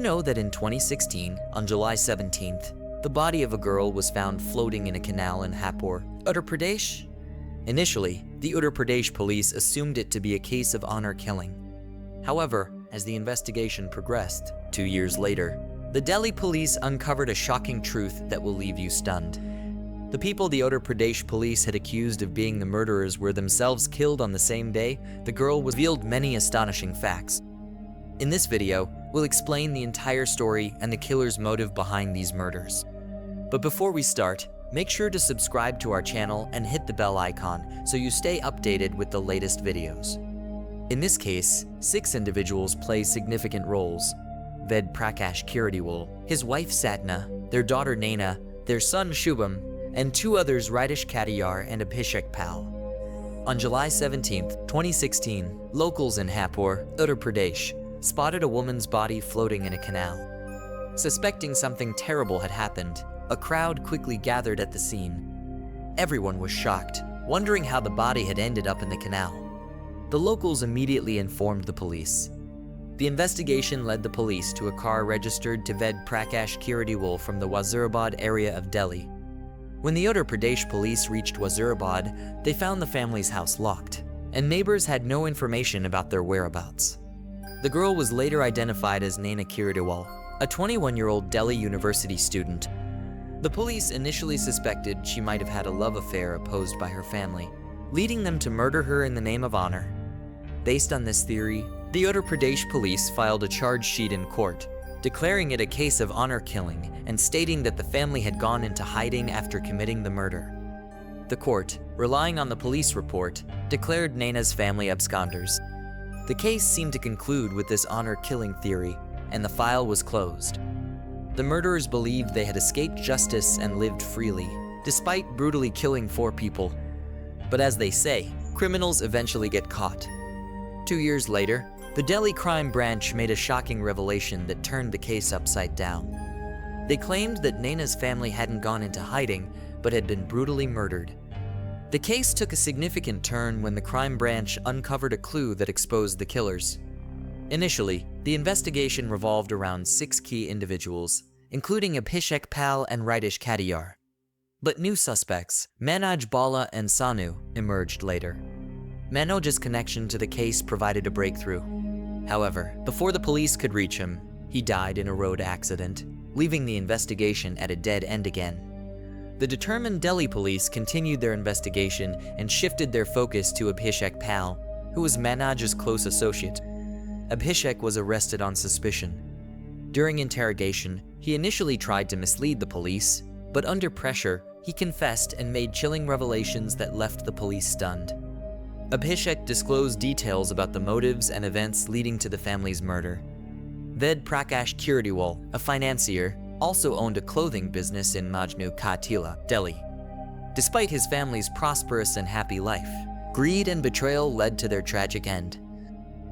know that in 2016, on July 17th, the body of a girl was found floating in a canal in Hapur, Uttar Pradesh? Initially, the Uttar Pradesh police assumed it to be a case of honor killing. However, as the investigation progressed, 2 years later, the Delhi police uncovered a shocking truth that will leave you stunned. The people the Uttar Pradesh police had accused of being the murderers were themselves killed on the same day. The girl revealed many astonishing facts. In this video, we'll explain the entire story and the killer's motive behind these murders. But before we start, make sure to subscribe to our channel and hit the bell icon so you stay updated with the latest videos. In this case, 6 individuals play significant roles. Ved Prakash Kiradiwal, his wife Satna, their daughter Naina, their son Shubham, and 2 others Ridesh Katiyar and Abhishek Pal. On July 17, 2016, locals in Hapur, Uttar Pradesh, spotted a woman's body floating in a canal. Suspecting something terrible had happened, a crowd quickly gathered at the scene. Everyone was shocked, wondering how the body had ended up in the canal. The locals immediately informed the police. The investigation led the police to a car registered to Ved Prakash Kiradiwal from the Wazirabad area of Delhi. When the Uttar Pradesh police reached Wazirabad, they found the family's house locked, and neighbors had no information about their whereabouts. The girl was later identified as Naina Kiradiwal, a 21-year-old Delhi University student. The police initially suspected she might have had a love affair opposed by her family, leading them to murder her in the name of honor. Based on this theory, the Uttar Pradesh police filed a charge sheet in court, declaring it a case of honor killing and stating that the family had gone into hiding after committing the murder. The court, relying on the police report, declared Naina's family absconders. The case seemed to conclude with this honor killing theory, and the file was closed. The murderers believed they had escaped justice and lived freely, despite brutally killing 4 people. But as they say, criminals eventually get caught. 2 years later, the Delhi crime branch made a shocking revelation that turned the case upside down. They claimed that Naina's family hadn't gone into hiding, but had been brutally murdered. The case took a significant turn when the crime branch uncovered a clue that exposed the killers. Initially, the investigation revolved around 6 key individuals, including Abhishek Pal and Ridesh Katiyar. But new suspects, Manoj Bala and Sanu, emerged later. Manoj's connection to the case provided a breakthrough. However, before the police could reach him, he died in a road accident, leaving the investigation at a dead end again. The determined Delhi police continued their investigation and shifted their focus to Abhishek Pal, who was Manoj's close associate. Abhishek was arrested on suspicion. During interrogation, he initially tried to mislead the police, but under pressure, he confessed and made chilling revelations that left the police stunned. Abhishek disclosed details about the motives and events leading to the family's murder. Ved Prakash Kiradiwal, a financier, also owned a clothing business in Majnu Ka Tila, Delhi. Despite his family's prosperous and happy life, greed and betrayal led to their tragic end.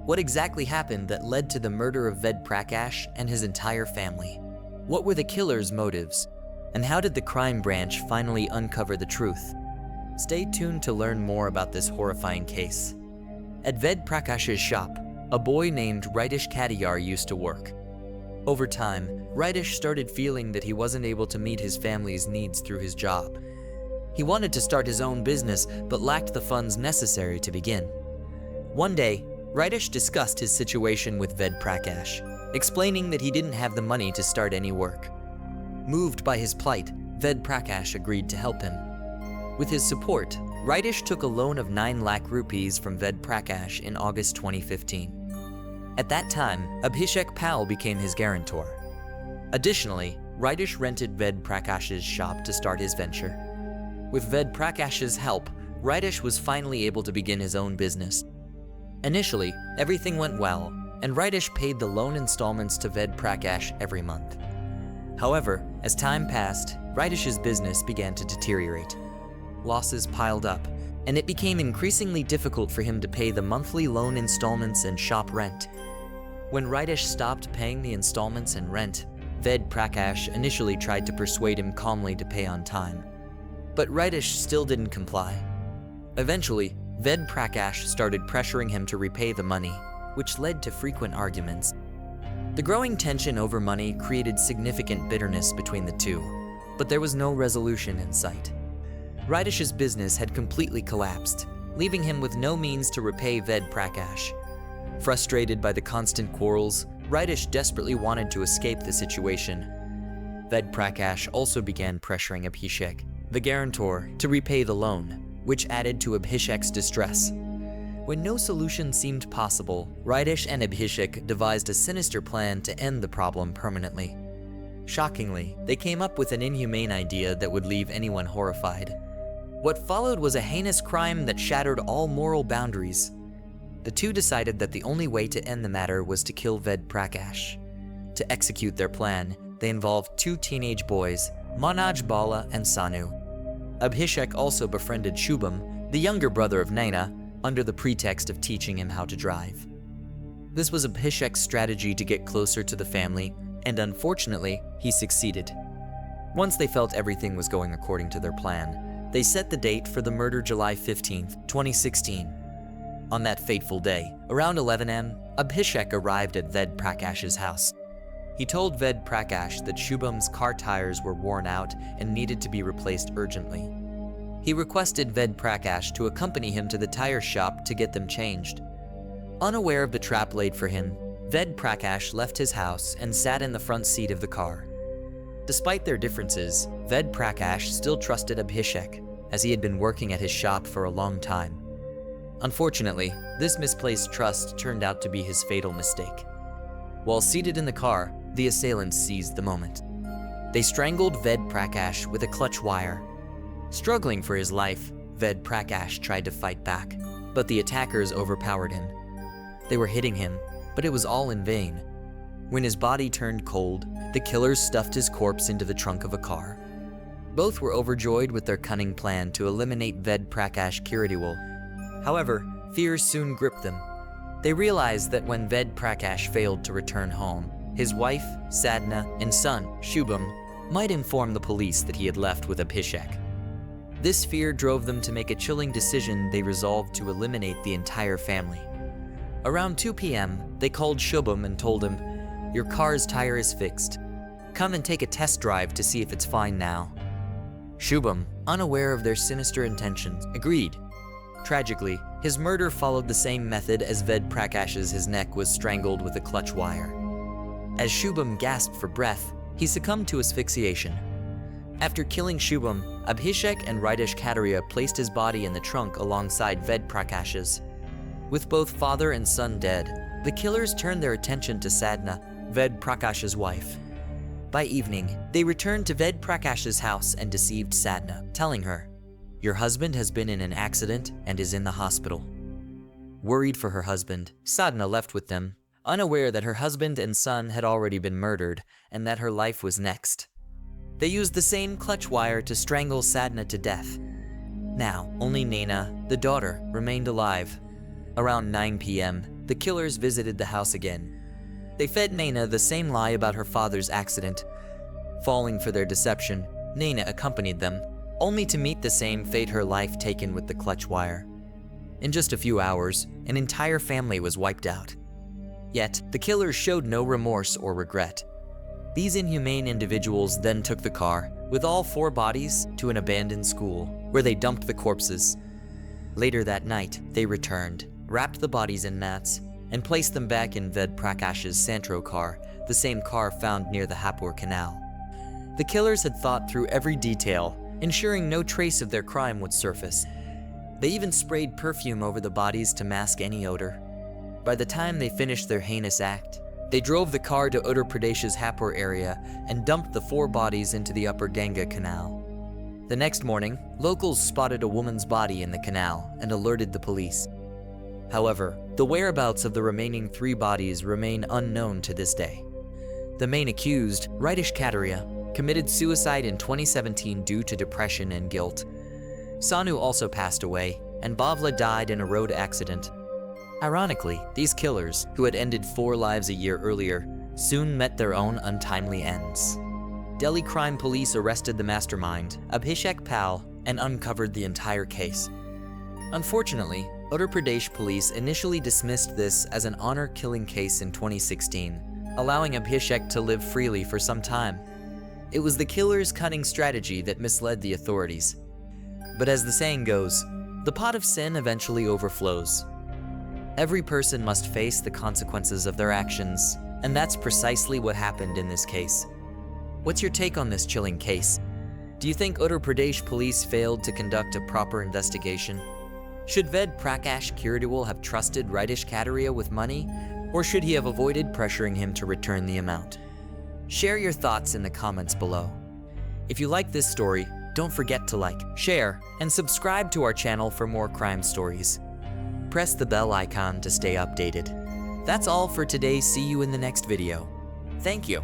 What exactly happened that led to the murder of Ved Prakash and his entire family? What were the killer's motives? And how did the crime branch finally uncover the truth? Stay tuned to learn more about this horrifying case. At Ved Prakash's shop, a boy named Ridesh Katiyar used to work. Over time, Ridesh started feeling that he wasn't able to meet his family's needs through his job. He wanted to start his own business, but lacked the funds necessary to begin. One day, Ridesh discussed his situation with Ved Prakash, explaining that he didn't have the money to start any work. Moved by his plight, Ved Prakash agreed to help him. With his support, Ridesh took a loan of 9 lakh rupees from Ved Prakash in August 2015. At that time, Abhishek Pal became his guarantor. Additionally, Ridesh rented Ved Prakash's shop to start his venture. With Ved Prakash's help, Ridesh was finally able to begin his own business. Initially, everything went well, and Ridesh paid the loan installments to Ved Prakash every month. However, as time passed, Ridesh's business began to deteriorate. Losses piled up, and it became increasingly difficult for him to pay the monthly loan installments and shop rent. When Ridesh stopped paying the installments and rent, Ved Prakash initially tried to persuade him calmly to pay on time. But Ridesh still didn't comply. Eventually, Ved Prakash started pressuring him to repay the money, which led to frequent arguments. The growing tension over money created significant bitterness between the two, but there was no resolution in sight. Ridish's business had completely collapsed, leaving him with no means to repay Ved Prakash. Frustrated by the constant quarrels, Ridish desperately wanted to escape the situation. Ved Prakash also began pressuring Abhishek, the guarantor, to repay the loan, which added to Abhishek's distress. When no solution seemed possible, Ridish and Abhishek devised a sinister plan to end the problem permanently. Shockingly, they came up with an inhumane idea that would leave anyone horrified. What followed was a heinous crime that shattered all moral boundaries. The two decided that the only way to end the matter was to kill Ved Prakash. To execute their plan, they involved two teenage boys, Manoj Bala and Sanu. Abhishek also befriended Shubham, the younger brother of Naina, under the pretext of teaching him how to drive. This was Abhishek's strategy to get closer to the family, and unfortunately, he succeeded. Once they felt everything was going according to their plan, they set the date for the murder July 15, 2016. On that fateful day, around 11 am, Abhishek arrived at Ved Prakash's house. He told Ved Prakash that Shubham's car tires were worn out and needed to be replaced urgently. He requested Ved Prakash to accompany him to the tire shop to get them changed. Unaware of the trap laid for him, Ved Prakash left his house and sat in the front seat of the car. Despite their differences, Ved Prakash still trusted Abhishek, as he had been working at his shop for a long time. Unfortunately, this misplaced trust turned out to be his fatal mistake. While seated in the car, the assailants seized the moment. They strangled Ved Prakash with a clutch wire. Struggling for his life, Ved Prakash tried to fight back, but the attackers overpowered him. They were hitting him, but it was all in vain. When his body turned cold, the killers stuffed his corpse into the trunk of a car. Both were overjoyed with their cunning plan to eliminate Ved Prakash Kiritiwal. However, fear soon gripped them. They realized that when Ved Prakash failed to return home, his wife, Sadhna, and son, Shubham, might inform the police that he had left with Abhishek. This fear drove them to make a chilling decision. They resolved to eliminate the entire family. Around 2 p.m., they called Shubham and told him, "Your car's tire is fixed. Come and take a test drive to see if it's fine now." Shubham, unaware of their sinister intentions, agreed. Tragically, his murder followed the same method as Ved Prakash's. His neck was strangled with a clutch wire. As Shubham gasped for breath, he succumbed to asphyxiation. After killing Shubham, Abhishek and Ridish Kataria placed his body in the trunk alongside Ved Prakash's. With both father and son dead, the killers turned their attention to Sadhna, Ved Prakash's wife. By evening, they returned to Ved Prakash's house and deceived Sadhna, telling her, "Your husband has been in an accident and is in the hospital." Worried for her husband, Sadhna left with them, unaware that her husband and son had already been murdered and that her life was next. They used the same clutch wire to strangle Sadhna to death. Now, only Naina, the daughter, remained alive. Around 9 p.m., the killers visited the house again. They fed Naina the same lie about her father's accident. Falling for their deception, Naina accompanied them, only to meet the same fate, her life taken with the clutch wire. In just a few hours, an entire family was wiped out. Yet, the killers showed no remorse or regret. These inhumane individuals then took the car, with all 4 bodies, to an abandoned school, where they dumped the corpses. Later that night, they returned, wrapped the bodies in mats, and placed them back in Ved Prakash's Santro car, the same car found near the Hapur Canal. The killers had thought through every detail, ensuring no trace of their crime would surface. They even sprayed perfume over the bodies to mask any odor. By the time they finished their heinous act, they drove the car to Uttar Pradesh's Hapur area and dumped the 4 bodies into the upper Ganga Canal. The next morning, locals spotted a woman's body in the canal and alerted the police. However, the whereabouts of the remaining 3 bodies remain unknown to this day. The main accused, Ridish Kataria, committed suicide in 2017 due to depression and guilt. Sanu also passed away, and Bavla died in a road accident. Ironically, these killers, who had ended 4 lives a year earlier, soon met their own untimely ends. Delhi Crime Police arrested the mastermind, Abhishek Pal, and uncovered the entire case. Unfortunately, Uttar Pradesh police initially dismissed this as an honor-killing case in 2016, allowing Abhishek to live freely for some time. It was the killer's cunning strategy that misled the authorities. But as the saying goes, the pot of sin eventually overflows. Every person must face the consequences of their actions, and that's precisely what happened in this case. What's your take on this chilling case? Do you think Uttar Pradesh police failed to conduct a proper investigation? Should Ved Prakash Kirdiwal have trusted Ritesh Kataria with money, or should he have avoided pressuring him to return the amount? Share your thoughts in the comments below. If you like this story, don't forget to like, share, and subscribe to our channel for more crime stories. Press the bell icon to stay updated. That's all for today. See you in the next video. Thank you.